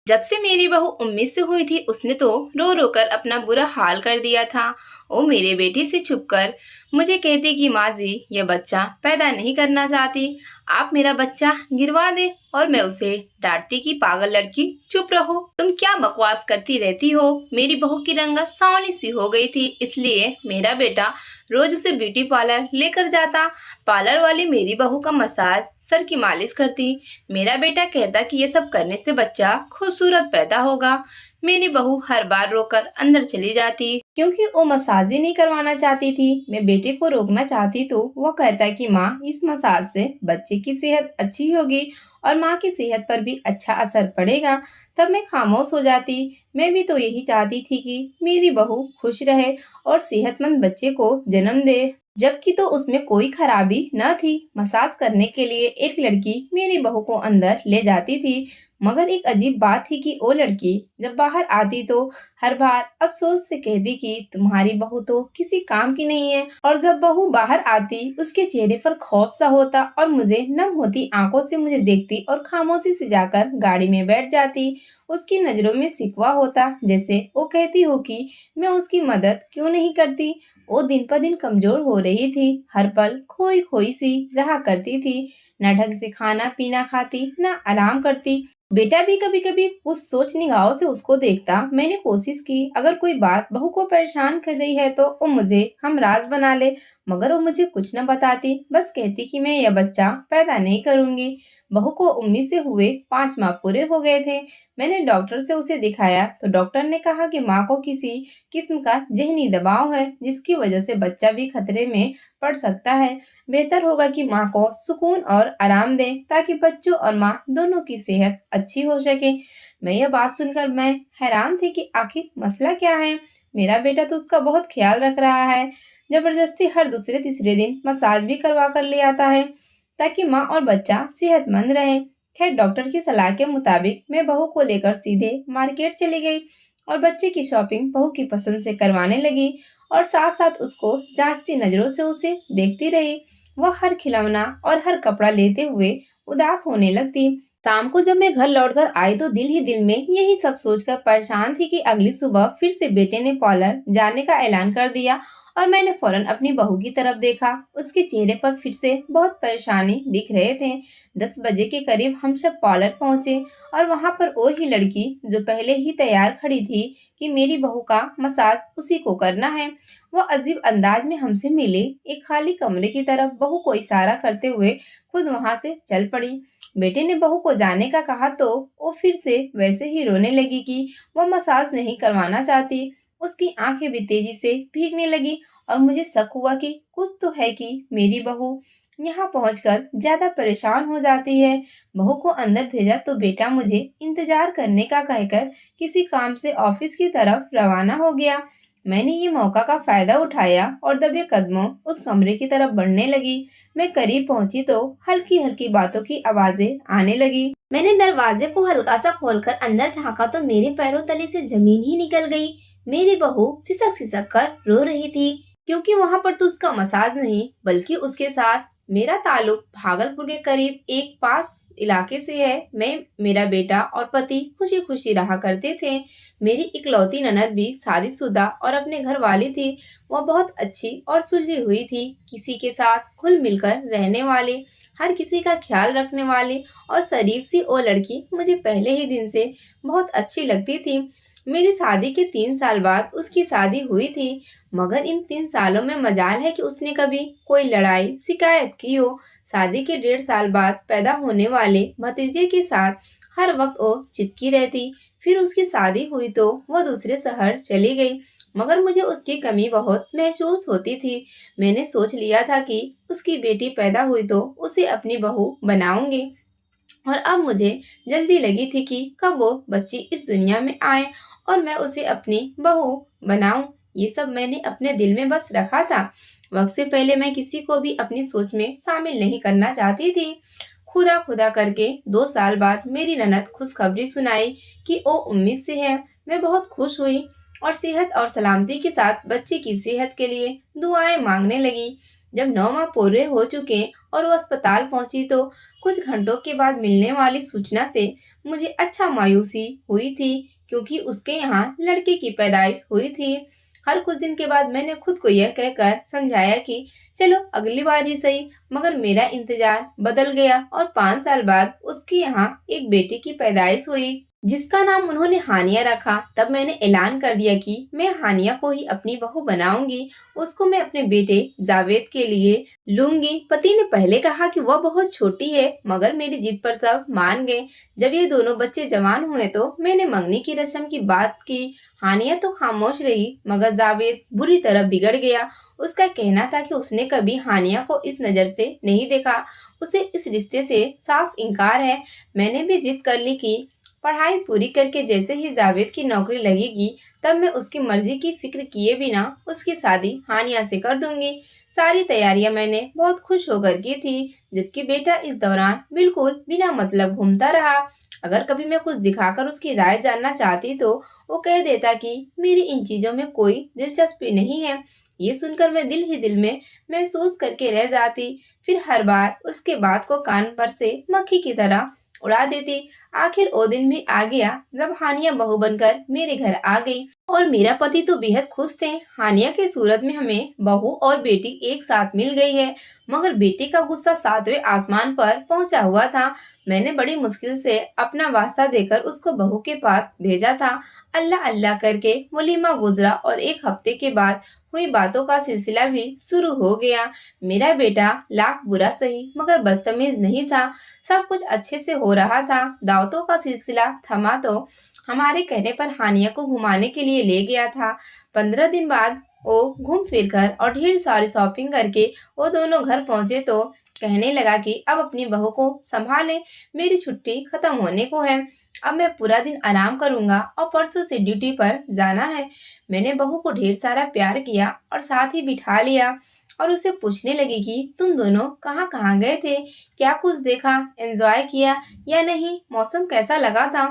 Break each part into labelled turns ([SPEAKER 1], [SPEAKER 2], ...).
[SPEAKER 1] जब से मेरी बहू 19 से हुई थी उसने तो रो रो कर अपना बुरा हाल कर दिया था। वो मेरे बेटे से छुपकर मुझे कहती कि माँ जी ये बच्चा पैदा नहीं करना चाहती, आप मेरा बच्चा गिरवा दे। और मैं उसे डांटती कि पागल लड़की चुप रहो, तुम क्या बकवास करती रहती हो। मेरी बहू की रंगत सांवली सी हो गई थी, इसलिए मेरा बेटा रोज उसे ब्यूटी पार्लर लेकर जाता। पार्लर वाली मेरी बहू का मसाज, सर की मालिश करती। मेरा बेटा कहता कि ये सब करने से बच्चा खूबसूरत पैदा होगा। मेरी बहू हर बार रोकर अंदर चली जाती क्योंकि वो मसाज ही नहीं करवाना चाहती थी। मैं बेटे को रोकना चाहती तो वो कहता कि माँ इस मसाज से बच्चे की सेहत अच्छी होगी और माँ की सेहत पर भी अच्छा असर पड़ेगा। तब मैं खामोश हो जाती। मैं भी तो यही चाहती थी कि मेरी बहू खुश रहे और सेहतमंद बच्चे को जन्म दे, जबकि तो उसमें कोई खराबी न थी। मसाज करने के लिए एक लड़की मेरी बहू को अंदर ले जाती थी, मगर एक अजीब बात थी कि वो लड़की जब बाहर आती तो हर बार अफसोस से कहती कि तुम्हारी बहू तो किसी काम की नहीं है। और जब बहू बाहर आती उसके चेहरे पर खौफ सा होता और मुझे नम होती आंखों से मुझे देखती और खामोशी से जाकर गाड़ी में बैठ जाती। उसकी नजरों में शिकवा होता, जैसे वो कहती हो कि मैं उसकी मदद क्यों नहीं करती। वो दिन पर दिन कमजोर हो रही थी, हर पल खोई खोई सी रहा करती थी। न ढंग से खाना पीना खाती, न आराम करती। बेटा भी कभी कभी कुछ सोच निगाहों से उसको देखता। मैंने कोशिश की अगर कोई बात बहू को परेशान कर रही है तो वो मुझे हमराज बना ले, मगर वो मुझे कुछ न बताती, बस कहती कि मैं यह बच्चा पैदा नहीं करूंगी। बहू को 19 से हुए 5 माह पूरे हो गए थे। मैंने डॉक्टर से उसे दिखाया तो डॉक्टर ने कहा कि माँ को किसी किस्म का जहनी दबाव है, जिसकी वजह से बच्चा भी खतरे में पड़ सकता है। बेहतर होगा कि माँ को सुकून और आराम दें ताकि बच्चों और माँ दोनों की सेहत अच्छी हो सके। मैं यह बात सुनकर मैं हैरान थी कि आखिर मसला क्या है। मेरा बेटा तो उसका बहुत ख्याल रख रहा है, जबरदस्ती हर दूसरे तीसरे दिन मसाज भी करवा कर ले आता है ताकि माँ और बच्चा सेहतमंद रहे। खैर डॉक्टर की सलाह के मुताबिक मैं बहू को लेकर सीधे मार्केट चली गई और बच्चे की शॉपिंग बहू की पसंद से करवाने लगी और साथ साथ उसको जांचती नजरों से उसे देखती रही। वह हर खिलौना और हर कपड़ा लेते हुए उदास होने लगती। शाम को जब मैं घर लौटकर आई तो दिल ही दिल में यही सब सोचकर परेशान थी कि अगली सुबह फिर से बेटे ने पार्लर जाने का ऐलान कर दिया और मैंने फौरन अपनी बहू की तरफ देखा। उसके चेहरे पर फिर से बहुत परेशानी दिख रहे थे। 10 बजे के करीब हम सब पार्लर पहुंचे और वहां पर वो ही लड़की जो पहले ही तैयार खड़ी थी कि मेरी बहू का मसाज उसी को करना है, वो अजीब अंदाज में हमसे मिली। एक खाली कमरे की तरफ बहू को इशारा करते हुए खुद वहां से चल पड़ी। बेटे ने बहू को जाने का कहा तो वो फिर से वैसे ही रोने लगी कि वो मसाज नहीं करवाना चाहती। उसकी आंखें भी तेजी से भीगने लगी और मुझे शक हुआ कि कुछ तो है कि मेरी बहू यहाँ पहुंचकर ज्यादा परेशान हो जाती है। बहू को अंदर भेजा तो बेटा मुझे इंतजार करने का कहकर किसी काम से ऑफिस की तरफ रवाना हो गया। मैंने ये मौका का फायदा उठाया और दबे कदमों उस कमरे की तरफ बढ़ने लगी। मैं करीब पहुंची तो हल्की हल्की बातों की आवाजें आने लगी। मैंने दरवाजे को हल्का सा खोलकर अंदर झांका तो मेरे पैरों तले से जमीन ही निकल गई। मेरी बहू सिसक सिसक कर रो रही थी क्योंकि वहां पर तो उसका मसाज नहीं बल्कि उसके साथ मेरा ताल्लुक भागलपुर के करीब एक पास इलाके से है। मैं, मेरा बेटा और पति खुशी खुशी रहा करते थे। मेरी इकलौती ननद भी शादीशुदा और अपने घर वाली थी। वह बहुत अच्छी और सुलझी हुई थी, किसी के साथ घुल मिलकर रहने वाली, हर किसी का ख्याल रखने वाली और शरीफ सी वो लड़की मुझे पहले ही दिन से बहुत अच्छी लगती थी। मेरी शादी के 3 साल बाद उसकी शादी हुई थी, मगर इन 3 सालों में मजाल है कि उसने कभी कोई लड़ाई शिकायत की हो। शादी के 1.5 साल बाद पैदा होने वाले भतीजे के साथ हर वक्त वो चिपकी रहती। फिर उसकी शादी हुई तो वह दूसरे शहर चली गई, मगर मुझे उसकी कमी बहुत महसूस होती थी। मैंने सोच लिया था कि उसकी बेटी पैदा हुई तो उसे अपनी बहू बनाऊंगी और अब मुझे जल्दी लगी थी कि कब वो बच्ची इस दुनिया में आए और मैं उसे अपनी बहू बनाऊं। ये सब मैंने अपने दिल में बस रखा था। वक्त से पहले मैं किसी को भी अपनी सोच में शामिल नहीं करना चाहती थी। खुदा खुदा करके 2 साल बाद मेरी ननद खुशखबरी सुनाई कि वो उम्मीद से है। मैं बहुत खुश हुई और सेहत और सलामती के साथ बच्चे की सेहत के लिए दुआएं मांगने लगी। जब 9 माह पूरे हो चुके और वो अस्पताल पहुंची तो कुछ घंटों के बाद मिलने वाली सूचना से मुझे अच्छा मायूसी हुई थी, क्योंकि उसके यहाँ लड़के की पैदाइश हुई थी। हर कुछ दिन के बाद मैंने खुद को यह कहकर समझाया कि चलो अगली बार ही सही, मगर मेरा इंतजार बदल गया और 5 साल बाद उसके यहाँ एक बेटी की पैदाइश हुई, जिसका नाम उन्होंने हानिया रखा। तब मैंने ऐलान कर दिया कि मैं हानिया को ही अपनी बहू बनाऊंगी, उसको मैं अपने बेटे जावेद के लिए लूंगी। पति ने पहले कहा कि वह बहुत छोटी है, मगर मेरी जिद पर सब मान गए। जब ये दोनों बच्चे जवान हुए तो मैंने मंगनी की रस्म की बात की। हानिया तो खामोश रही, मगर जावेद बुरी तरह बिगड़ गया। उसका कहना था कि उसने कभी हानिया को इस नजर से नहीं देखा, उसे इस रिश्ते से साफ इनकार है। मैंने भी जिद कर ली कि पढ़ाई पूरी करके जैसे ही जावेद की नौकरी लगेगी, तब मैं उसकी मर्जी की फिक्र किए बिना उसकी शादी हानिया से कर दूंगी। सारी तैयारियां मैंने बहुत खुश होकर की थी, जबकि बेटा इस दौरान बिल्कुल बिना मतलब घूमता रहा। अगर कभी मैं कुछ दिखाकर उसकी राय जानना चाहती तो वो कह देता कि मेरी इन चीजों में कोई दिलचस्पी नहीं है। ये सुनकर मैं दिल ही दिल में महसूस करके रह जाती, फिर हर बार उसके बात को कान पर से मक्खी की तरह उड़ा देती। आखिर वो दिन भी आ गया जब हानिया बहू बनकर मेरे घर आ गई, और मेरा पति तो बेहद खुश थे। हानिया के सूरत में हमें बहू और बेटी एक साथ मिल गई है, मगर बेटे का गुस्सा 7वें आसमान पर पहुंचा हुआ था। मैंने बड़ी मुश्किल से अपना वास्ता देकर उसको बहू के पास भेजा था। अल्लाह अल्लाह करके वलीमा गुजरा और 1 हफ्ते के बाद हुई बातों का सिलसिला भी शुरू हो गया। मेरा बेटा लाख बुरा सही मगर बदतमीज नहीं था। सब कुछ अच्छे से हो रहा था। दावतों का सिलसिला थमा तो हमारे कहने पर हानिया को घुमाने के लिए ले गया था। 15 दिन बाद वो घूम फिर कर और ढेर सारी शॉपिंग करके वो दोनों घर पहुंचे तो कहने लगा कि अब अपनी बहू को संभाले, मेरी छुट्टी खत्म होने को है, अब मैं पूरा दिन आराम करूंगा और परसों से ड्यूटी पर जाना है। मैंने बहू को ढेर सारा प्यार किया और साथ ही बिठा लिया और उसे पूछने लगी कि तुम दोनों कहाँ कहाँ गए थे, क्या कुछ देखा, एंजॉय किया या नहीं, मौसम कैसा लगा था।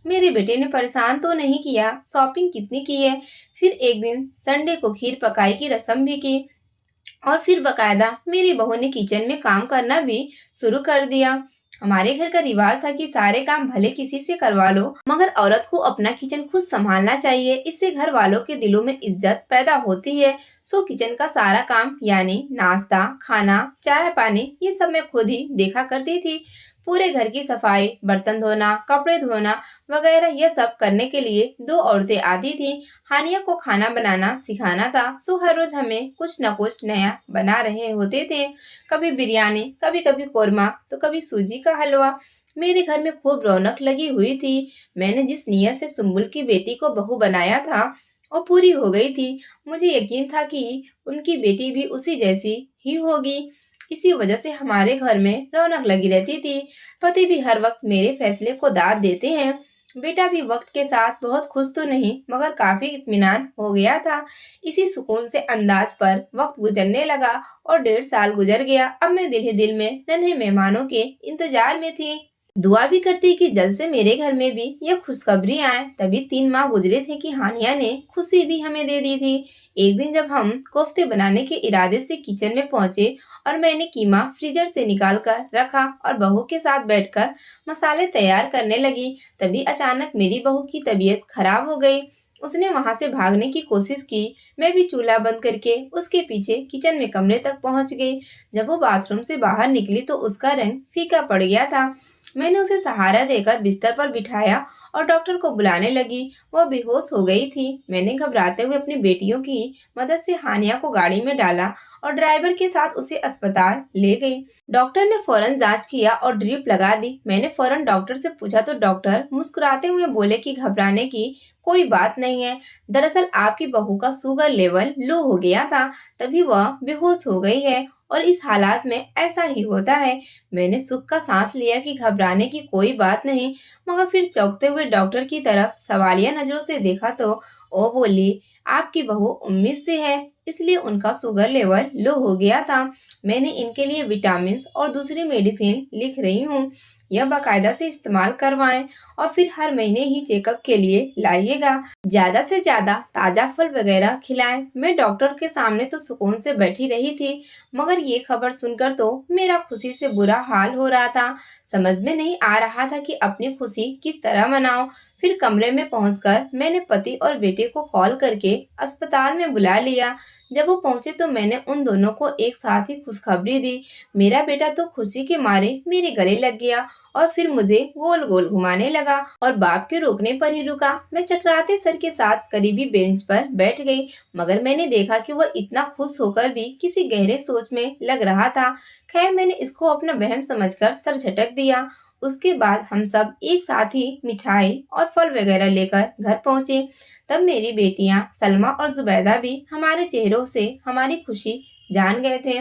[SPEAKER 1] मेरे बेटे ने परेशान तो नहीं किया, शॉपिंग कितनी की है। फिर एक दिन संडे को खीर पकाई की रस्म भी की और फिर बकायदा मेरी बहू ने किचन में काम करना भी शुरू कर दिया। हमारे घर का रिवाज था कि सारे काम भले किसी से करवा लो, मगर औरत को अपना किचन खुद संभालना चाहिए, इससे घर वालों के दिलों में इज्जत पैदा होती है। सो किचन का सारा काम यानी नाश्ता, खाना, चाय पानी, ये सब मैं खुद ही देखा करती थी। पूरे घर की सफाई, बर्तन धोना, कपड़े धोना वगैरह ये सब करने के लिए 2 औरतें आती थी। हानिया को खाना बनाना सिखाना था, सो हर रोज हमें कुछ न कुछ नया बना रहे होते थे। कभी बिरयानी, कभी कभी कोरमा, तो कभी सूजी का हलवा। मेरे घर में खूब रौनक लगी हुई थी। मैंने जिस नियत से सुम्बुल की बेटी को बहू बनाया था वो पूरी हो गई थी। मुझे यकीन था कि उनकी बेटी भी उसी जैसी ही होगी। इसी वजह से हमारे घर में रौनक लगी रहती थी। पति भी हर वक्त मेरे फैसले को दाद देते हैं। बेटा भी वक्त के साथ बहुत खुश तो नहीं मगर काफी इत्मीनान हो गया था। इसी सुकून से अंदाज पर वक्त गुजरने लगा और 1.5 साल गुजर गया। अब मैं दिल ही दिल में नन्हे मेहमानों के इंतजार में थी। दुआ भी करती कि जल्द से मेरे घर में भी यह खुशखबरी आए। तभी 3 माह गुजरे थे कि हानिया ने खुशी भी हमें दे दी थी। एक दिन जब हम कोफ्ते बनाने के इरादे से किचन में पहुंचे और मैंने कीमा फ्रीजर से निकाल कर रखा और बहू के साथ बैठकर मसाले तैयार करने लगी, तभी अचानक मेरी बहू की तबीयत खराब हो गई। उसने वहां से भागने की कोशिश की। मैं भी चूल्हा बंद करके उसके पीछे किचन में कमरे तक पहुंच गई। जब वो बाथरूम से बाहर निकली तो उसका रंग फीका पड़ गया था। मैंने उसे सहारा देकर बिस्तर पर बिठाया और डॉक्टर को बुलाने लगी। वह बेहोश हो गई थी। मैंने घबराते हुए अपनी बेटियों की मदद से हानिया को गाड़ी में डाला और ड्राइवर के साथ उसे अस्पताल ले गई। डॉक्टर ने फौरन जांच किया और ड्रिप लगा दी। मैंने फौरन डॉक्टर से पूछा तो डॉक्टर मुस्कुराते हुए बोले कि घबराने की कोई बात नहीं है। दरअसल आपकी बहू का शुगर लेवल लो हो गया था, तभी वह बेहोश हो गई है और इस हालात में ऐसा ही होता है। मैंने सुख का सांस लिया कि घबराने की कोई बात नहीं, मगर फिर चौंकते हुए डॉक्टर की तरफ सवालिया नजरों से देखा तो वो बोली, आपकी बहू उम्मीद से है, इसलिए उनका शुगर लेवल लो हो गया था। मैंने इनके लिए विटामिन और दूसरी मेडिसिन लिख रही हूँ। यह बाकायदा से इस्तेमाल करवाएं और फिर हर महीने ही चेकअप के लिए लाइएगा। ज्यादा से ज्यादा ताजा फल वगैरह खिलाएं। मैं डॉक्टर के सामने तो सुकून से बैठी रही थी, मगर ये खबर सुनकर तो मेरा खुशी से बुरा हाल हो रहा था। समझ में नहीं आ रहा था कि अपनी खुशी किस तरह मनाऊं। फिर कमरे में पहुंचकर मैंने पति और बेटे को कॉल करके अस्पताल में बुला लिया। जब वो पहुंचे तो मैंने उन दोनों को एक साथ ही खुशखबरी दी। मेरा बेटा तो खुशी के मारे मेरे गले लग गया और फिर मुझे गोल गोल घुमाने लगा और बाप के रोकने पर ही रुका। मैं चकराते सर के साथ करीबी बेंच पर बैठ गई, मगर मैंने देखा कि वह इतना खुश होकर भी किसी गहरे सोच में लग रहा था। खैर, मैंने इसको अपना वहम समझकर सर झटक दिया। उसके बाद हम सब एक साथ ही मिठाई और फल वगैरह लेकर घर पहुंचे। तब मेरी बेटियां सलमा और जुबैदा भी हमारे चेहरों से हमारी खुशी जान गए थे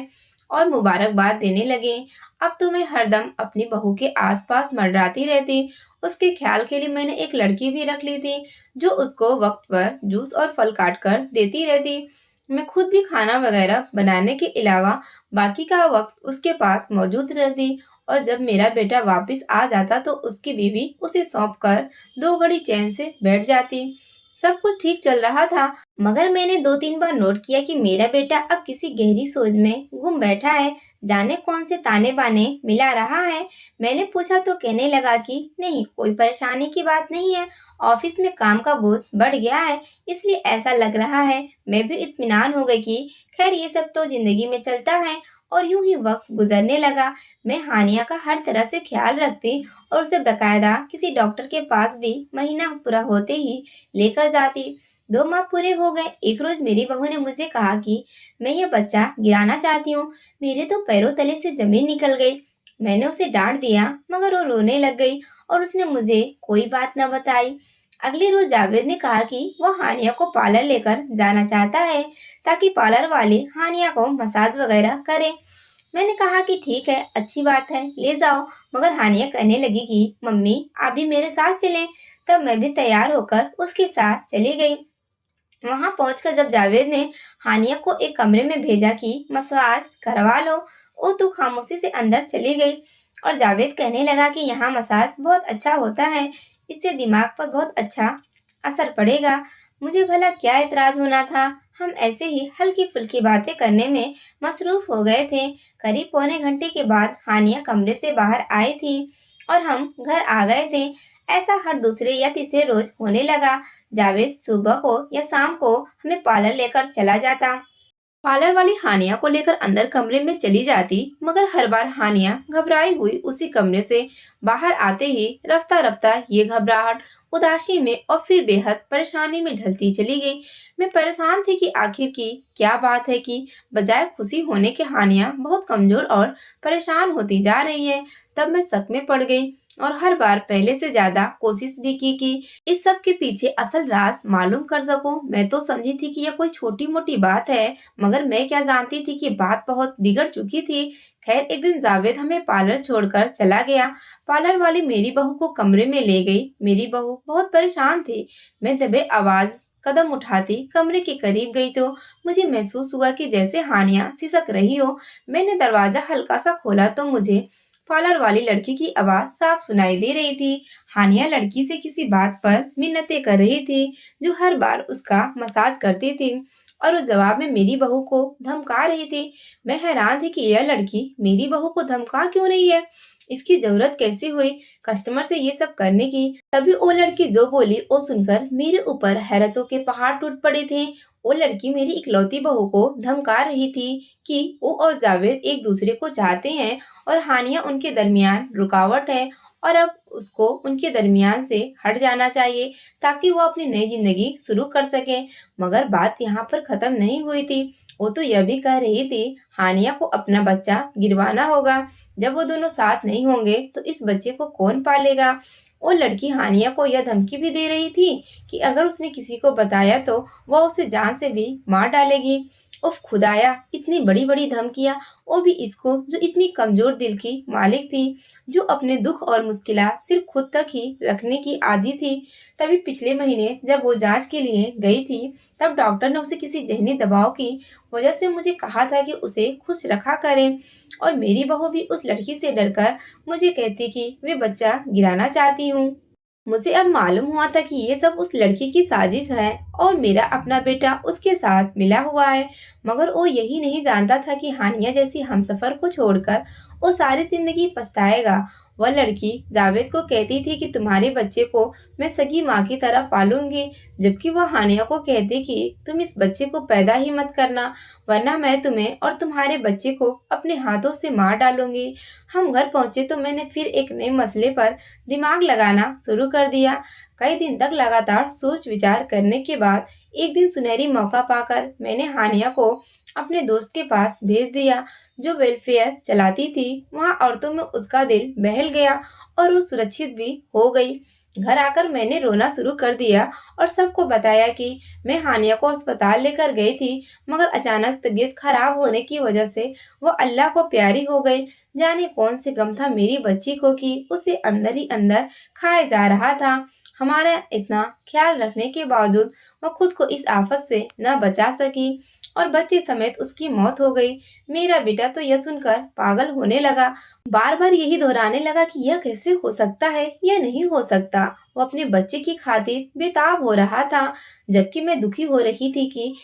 [SPEAKER 1] और मुबारकबाद देने लगे। अब तो मैं हरदम अपनी बहू के आसपास मंडराती रहती। उसके ख्याल के लिए मैंने एक लड़की भी रख ली थी, जो उसको वक्त पर जूस और फल काट कर देती रहती। मैं खुद भी खाना वगैरह बनाने के अलावा बाकी का वक्त उसके पास मौजूद रहती और जब मेरा बेटा वापस आ जाता तो उसकी बीवी उसे सौंप कर 2 घड़ी चैन से बैठ जाती। सब कुछ ठीक चल रहा था, मगर मैंने 2-3 बार नोट किया कि मेरा बेटा अब किसी गहरी सोच में गुम बैठा है। जाने कौन से ताने बाने मिला रहा है। मैंने पूछा तो कहने लगा कि नहीं, कोई परेशानी की बात नहीं है। ऑफिस में काम का बोझ बढ़ गया है, इसलिए ऐसा लग रहा है। मैं भी इत्मीनान हो गई कि खैर ये सब तो जिंदगी में चलता है। और यूं ही वक्त गुजरने लगा। मैं हानिया का हर तरह से ख्याल रखती और उसे बकायदा किसी डॉक्टर के पास भी महीना पूरा होते ही लेकर जाती। 2 माह पूरे हो गए। एक रोज मेरी बहू ने मुझे कहा कि मैं यह बच्चा गिराना चाहती हूँ। मेरे तो पैरों तले से जमीन निकल गई। मैंने उसे डांट दिया, मगर वो रोने लग गई और उसने मुझे कोई बात न बताई। अगले रोज जावेद ने कहा कि वह हानिया को पार्लर लेकर जाना चाहता है, ताकि पार्लर वाले हानिया को मसाज वगैरह करे। मैंने कहा कि ठीक है, अच्छी बात है, ले जाओ। मगर हानिया कहने लगी कि मम्मी, आप भी मेरे साथ चलें। तब मैं भी तैयार होकर उसके साथ चली गई। वहां पहुंचकर जब जावेद ने हानिया को एक कमरे में भेजा कि मसाज करवा लो, वो तो खामोशी से अंदर चली गई और जावेद कहने लगा कि यहाँ मसाज बहुत अच्छा होता है, इससे दिमाग पर बहुत अच्छा असर पड़ेगा। मुझे भला क्या एतराज होना था। हम ऐसे ही हल्की फुल्की बातें करने में मसरूफ हो गए थे। करीब पौने घंटे के बाद हानिया कमरे से बाहर आई थी और हम घर आ गए थे। ऐसा हर दूसरे या तीसरे रोज होने लगा। जावेद सुबह को या शाम को हमें पार्लर लेकर चला जाता। पार्लर वाली हानिया को लेकर अंदर कमरे में चली जाती, मगर हर बार हानिया घबराई हुई उसी कमरे से बाहर आते ही रफ्ता रफ्ता ये घबराहट उदासी में और फिर बेहद परेशानी में ढलती चली गई। मैं परेशान थी कि आखिर की क्या बात है कि बजाय खुशी होने के हानिया बहुत कमजोर और परेशान होती जा रही है। तब मैं शक में पड़ गई और हर बार पहले से ज्यादा कोशिश भी की कि इस सब के पीछे असल राज मालूम कर सकूं। मैं तो समझी थी कि यह कोई छोटी मोटी बात है, मगर मैं क्या जानती थी कि बात बहुत बिगड़ चुकी थी। खैर, एक दिन जावेद हमें पार्लर छोड़कर चला गया। पार्लर वाली मेरी बहू को कमरे में ले गई। मेरी बहू बहुत परेशान थी। मैं दबे आवाज कदम उठाती कमरे के करीब गई तो मुझे महसूस हुआ कि जैसे हानिया सिसक रही हो। मैंने दरवाजा हल्का सा खोला तो मुझे पार्लर वाली लड़की की आवाज साफ सुनाई दे रही थी। हानिया लड़की से किसी बात पर मिन्नतें कर रही थी, जो हर बार उसका मसाज करती थी और उस जवाब में मेरी बहू को धमका रही थी। मैं हैरान थी कि यह लड़की मेरी बहू को धमका क्यों रही है। इसकी जरूरत कैसे हुई कस्टमर से ये सब करने की। तभी वो लड़की जो बोली वो सुनकर मेरे ऊपर हैरतों के पहाड़ टूट पड़े थे। वो लड़की मेरी इकलौती बहू को धमका रही थी कि वो और जावेद एक दूसरे को चाहते हैं और हानिया उनके दरमियान रुकावट है और अब उसको उनके दरमियान से हट जाना चाहिए, ताकि वो अपनी नई जिंदगी शुरू कर सके। मगर बात यहाँ पर खत्म नहीं हुई थी। वो तो यह भी कह रही थी हानिया को अपना बच्चा गिरवाना होगा। जब वो दोनों साथ नहीं होंगे तो इस बच्चे को कौन पालेगा। वो लड़की हानिया को यह धमकी भी दे रही थी कि अगर उसने किसी को बताया तो वह उसे जान से भी मार डालेगी। उफ खुदाया, इतनी बड़ी बड़ी धमकियां, वो भी इसको जो इतनी कमजोर दिल की मालिक थी, जो अपने दुख और मुश्किलात सिर्फ खुद तक ही रखने की आदी थी। तभी पिछले महीने जब वो जांच के लिए गई थी, तब डॉक्टर ने उसे किसी जहनी दबाव की वजह से मुझे कहा था कि उसे खुश रखा करें। और मेरी बहू भी उस लड़की से डरकर मुझे कहती कि वे बच्चा गिराना चाहती हूँ। मुझे अब मालूम हुआ था कि ये सब उस लड़की की साजिश है और मेरा अपना बेटा उसके साथ मिला हुआ है। मगर वो यही नहीं जानता था कि हानिया जैसी हमसफर को छोड़कर वो सारी जिंदगी पछताएगा। वह लड़की जावेद को कहती थी कि तुम्हारे बच्चे को मैं सगी माँ की तरह पालूंगी, जबकि वह हानिया को कहती कि तुम इस बच्चे को पैदा ही मत करना, वरना मैं तुम्हें और तुम्हारे बच्चे को अपने हाथों से मार डालूंगी। हम घर पहुंचे तो मैंने फिर एक नए मसले पर दिमाग लगाना शुरू कर दिया। कई दिन तक लगातार सोच विचार करने के बाद एक दिन सुनहरी मौका पाकर मैंने हानिया को अपने दोस्त के पास भेज दिया, जो वेलफेयर चलाती थी। वहाँ औरतों में उसका दिल बहल गया और वो सुरक्षित भी हो गई। घर आकर मैंने रोना शुरू कर दिया और सबको बताया कि मैं हानिया को अस्पताल लेकर गई थी, मगर अचानक तबीयत खराब होने की वजह से वो अल्लाह को प्यारी हो गई। जाने कौन से गम था मेरी बच्ची को कि उसे अंदर ही अंदर खाया जा रहा था। हमारा इतना ख्याल रखने के बावजूद वह खुद को इस आफत से न बचा सकी और बच्चे समेत उसकी मौत हो गई। मेरा बेटा तो यह सुनकर पागल होने लगा, बार बार यही दोहराने लगा कि यह कैसे हो सकता है, यह नहीं हो सकता। वो अपने बच्चे की खातिर बेताब हो रहा था, जबकि मैं दुखी हो रही थी कि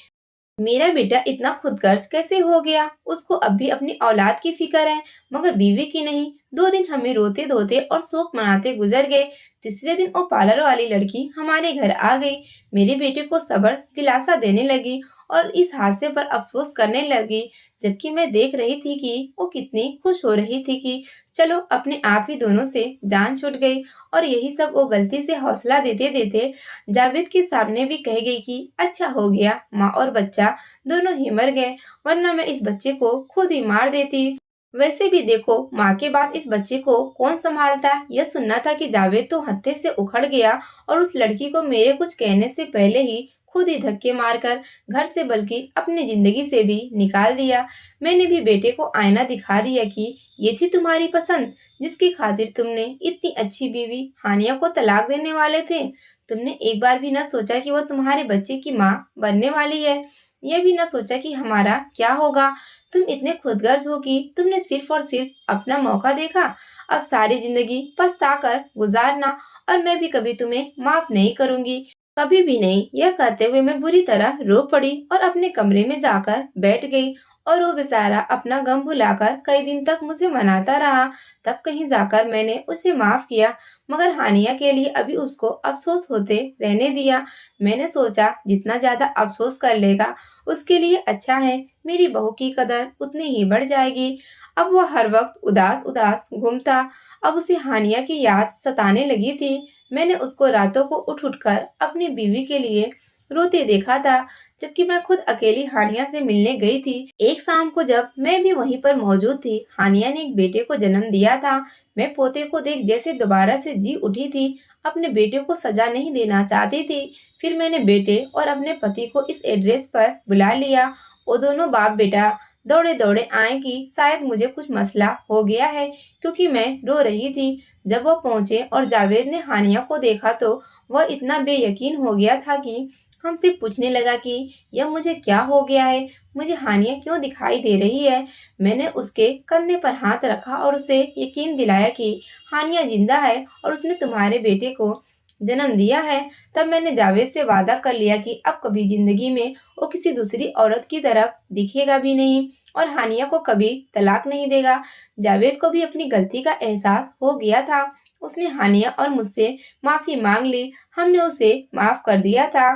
[SPEAKER 1] मेरा बेटा इतना खुदगर्ज कैसे हो गया। उसको अब भी अपनी औलाद की फिक्र है, मगर बीवी की नहीं। 2 दिन हमें रोते धोते और शोक मनाते गुजर गए। तीसरे दिन वो पार्लर वाली लड़की हमारे घर आ गई, मेरे बेटे को सब्र दिलासा देने लगी और इस हादसे पर अफसोस करने लगी, जबकि मैं देख रही थी कि वो कितनी खुश हो रही थी कि चलो अपने आप ही दोनों से जान छूट गई। और यही सब वो गलती से हौसला देते देते जावेद के सामने भी कह गई कि अच्छा हो गया माँ और बच्चा दोनों ही मर गए, वरना मैं इस बच्चे को खुद ही मार देती। वैसे भी देखो, माँ के बाद इस बच्चे को कौन संभालता। यह सुनना था कि जावेद तो हत्थे से उखड़ गया और उस लड़की को मेरे कुछ कहने से पहले ही खुद ही धक्के मारकर घर से बल्कि अपनी जिंदगी से भी निकाल दिया। मैंने भी बेटे को आईना दिखा दिया कि ये थी तुम्हारी पसंद, जिसकी खातिर तुमने इतनी अच्छी बीवी हानिया को तलाक देने वाले थे। तुमने एक बार भी न सोचा कि वो तुम्हारे बच्चे की माँ बनने वाली है। यह भी न सोचा कि हमारा क्या होगा। तुम इतने खुदगर्ज हो कि तुमने सिर्फ और सिर्फ अपना मौका देखा। अब सारी जिंदगी पछता कर गुजारना, और मैं भी कभी तुम्हें माफ नहीं करूंगी, कभी भी नहीं। यह कहते हुए मैं बुरी तरह रो पड़ी और अपने कमरे में जाकर बैठ गई। और वो बेचारा अपना गम भुलाकर कई दिन तक मुझे मनाता रहा। तब कहीं जाकर मैंने उसे माफ किया, मगर हानिया के लिए अभी उसको अफसोस होते रहने दिया। मैंने सोचा जितना ज्यादा अफसोस कर लेगा उसके लिए अच्छा है, मेरी बहू की कदर उतनी ही बढ़ जाएगी। अब वह हर वक्त उदास उदास घूमता। अब उसे हानिया की याद सताने लगी थी। मैंने उसको रातों को उठ उठकर अपनी बीवी के लिए रोते देखा था, जबकि मैं खुद अकेली हानिया से मिलने गई थी। एक शाम को जब मैं भी वहीं पर मौजूद थी, हानिया ने एक बेटे को जन्म दिया था। मैं पोते को देख जैसे दोबारा से जी उठी थी। अपने बेटे को सजा नहीं देना चाहती थी। फिर मैंने बेटे और अपने पति को इस एड्रेस पर बुला लिया। वो दोनों बाप बेटा दौड़े दौड़े आए कि शायद मुझे कुछ मसला हो गया है, क्योंकि मैं रो रही थी। जब वो पहुंचे और जावेद ने हानिया को देखा तो वह इतना बेयकीन हो गया था कि हमसे पूछने लगा कि यह मुझे क्या हो गया है, मुझे हानिया क्यों दिखाई दे रही है। मैंने उसके कंधे पर हाथ रखा और उसे यकीन दिलाया कि हानिया जिंदा है और उसने तुम्हारे बेटे को जन्म दिया है। तब मैंने जावेद से वादा कर लिया कि अब कभी जिंदगी में वो किसी दूसरी औरत की तरफ दिखेगा भी नहीं और हानिया को कभी तलाक नहीं देगा। जावेद को भी अपनी गलती का एहसास हो गया था। उसने हानिया और मुझसे माफी मांग ली। हमने उसे माफ कर दिया था।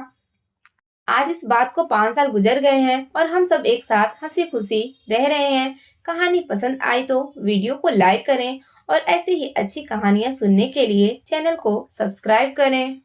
[SPEAKER 1] आज इस बात को 5 साल गुजर गए हैं और हम सब एक साथ हंसी खुशी रह रहे हैं। कहानी पसंद आई तो वीडियो को लाइक करें और ऐसी ही अच्छी कहानियां सुनने के लिए चैनल को सब्सक्राइब करें।